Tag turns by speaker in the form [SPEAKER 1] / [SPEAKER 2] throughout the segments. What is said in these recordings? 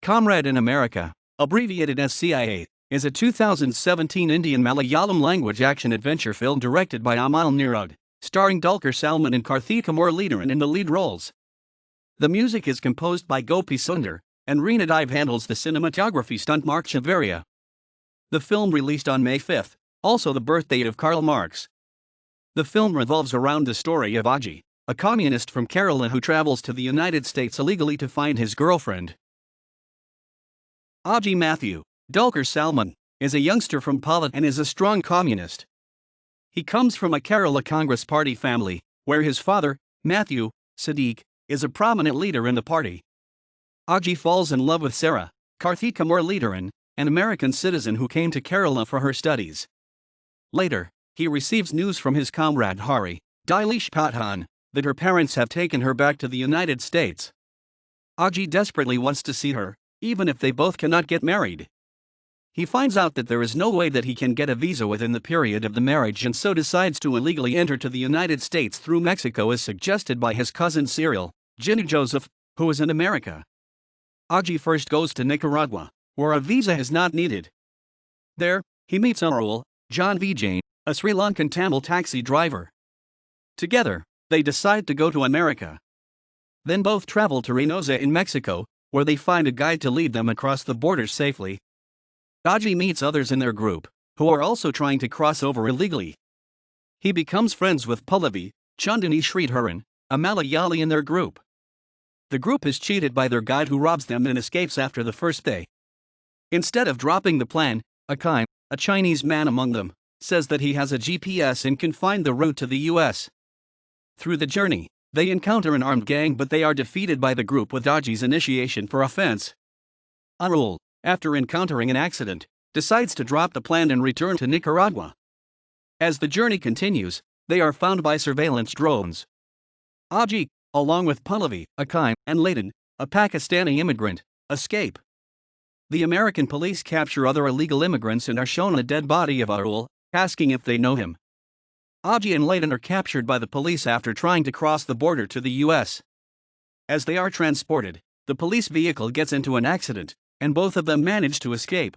[SPEAKER 1] Comrade in America, abbreviated as CIA, is a 2017 Indian Malayalam-language action-adventure film directed by Amal Neerad, starring Dulquer, Salmaan and Karthika Muralidharan in the lead roles. The music is composed by Gopi Sundar, and Renadive handles the cinematography stunt Mark Chavarria. The film released on May 5, also the birthday of Karl Marx. The film revolves around the story of Aji, a communist from Kerala who travels to the United States illegally to find his girlfriend. Aji Matthew, Dulquer Salmaan, is a youngster from Palat and is a strong communist. He comes from a Kerala Congress Party family, where his father, Matthew, Sadiq, is a prominent leader in the party. Aji falls in love with Sarah, Karthika Muralidharan, an American citizen who came to Kerala for her studies. Later, he receives news from his comrade Hari, Dilesh Pathan, that her parents have taken her back to the United States. Aji desperately wants to see her, even if they both cannot get married. He finds out that there is no way that he can get a visa within the period of the marriage and so decides to illegally enter to the United States through Mexico as suggested by his cousin Cyril, Ginny Joseph, who is in America. Aji first goes to Nicaragua, where a visa is not needed. There, he meets Arul, John Vijay, a Sri Lankan Tamil taxi driver. Together, they decide to go to America. Then both travel to Reynosa in Mexico, where they find a guide to lead them across the border safely. Aji meets others in their group, who are also trying to cross over illegally. He becomes friends with Pallavi, Chandani Sridharan, a Malayali in their group. The group is cheated by their guide who robs them and escapes after the first day. Instead of dropping the plan, Akai, a Chinese man among them, says that he has a GPS and can find the route to the US. Through the journey, they encounter an armed gang but they are defeated by the group with Aji's initiation for offense. Arul, after encountering an accident, decides to drop the plan and return to Nicaragua. As the journey continues, they are found by surveillance drones. Aji, along with Pallavi, Akai, and Layden, a Pakistani immigrant, escape. The American police capture other illegal immigrants and are shown a dead body of Arul, asking if they know him. Aji and Layden are captured by the police after trying to cross the border to the US. As they are transported, the police vehicle gets into an accident, and both of them manage to escape.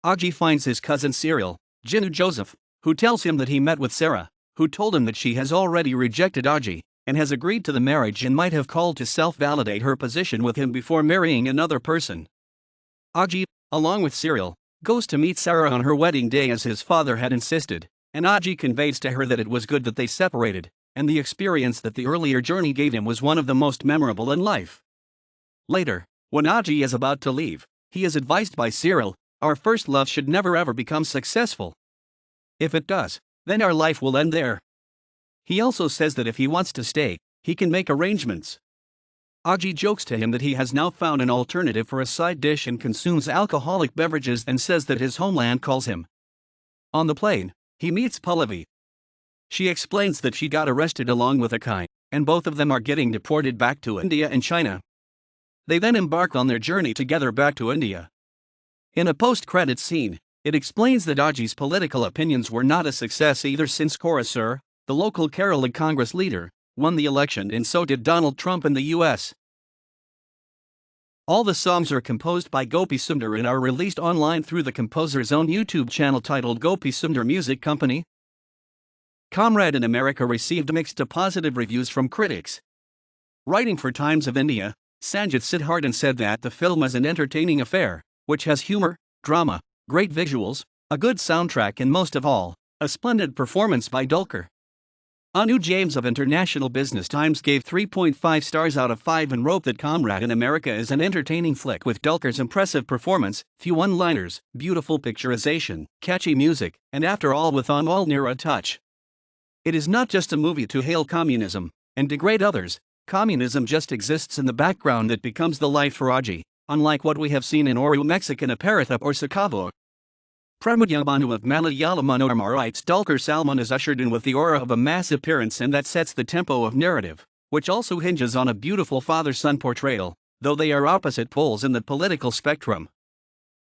[SPEAKER 1] Aji finds his cousin Cyril, Ginny Joseph, who tells him that he met with Sarah, who told him that she has already rejected Aji, and has agreed to the marriage and might have called to self-validate her position with him before marrying another person. Aji, along with Cyril, goes to meet Sarah on her wedding day as his father had insisted, and Aji conveys to her that it was good that they separated, and the experience that the earlier journey gave him was one of the most memorable in life. Later, when Aji is about to leave, he is advised by Cyril, "Our first love should never ever become successful. If it does, then our life will end there." He also says that if he wants to stay, he can make arrangements. Aji jokes to him that he has now found an alternative for a side dish and consumes alcoholic beverages and says that his homeland calls him. On the plane, he meets Pallavi. She explains that she got arrested along with Akai, and both of them are getting deported back to India and China. They then embark on their journey together back to India. In a post-credits scene, it explains that Aji's political opinions were not a success either since Sir, the local Kerala Congress leader, won the election and so did Donald Trump in the US. All the songs are composed by Gopi Sundar and are released online through the composer's own YouTube channel titled Gopi Sundar Music Company. Comrade in America received mixed to positive reviews from critics. Writing for Times of India, Sanjit Siddharthan said that the film is an entertaining affair, which has humor, drama, great visuals, a good soundtrack and most of all, a splendid performance by Dulquer. Anu James of International Business Times gave 3.5 stars out of 5 and wrote that Comrade in America is an entertaining flick with Dulquer's impressive performance, few one-liners, beautiful picturization, catchy music, and after all with Amal Neerad touch. It is not just a movie to hail communism and degrade others. Communism just exists in the background that becomes the life for Aji, unlike what we have seen in Oru Mexican Aparathup or Sakavo. Pramudyabanu of Malayalam writes Dulquer Salmaan is ushered in with the aura of a mass appearance and that sets the tempo of narrative, which also hinges on a beautiful father-son portrayal, though they are opposite poles in the political spectrum.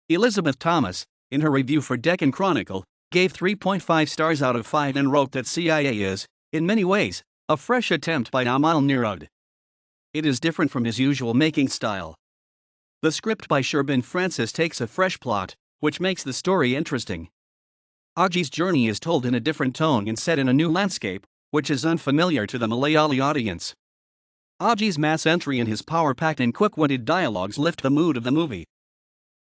[SPEAKER 1] Elizabeth Thomas, in her review for Deccan Chronicle, gave 3.5 stars out of 5 and wrote that CIA is, in many ways, a fresh attempt by Amal Neerad. It is different from his usual making style. The script by Sherbin Francis takes a fresh plot, which makes the story interesting. Aji's journey is told in a different tone and set in a new landscape, which is unfamiliar to the Malayali audience. Aji's mass entry and his power-packed and quick-witted dialogues lift the mood of the movie.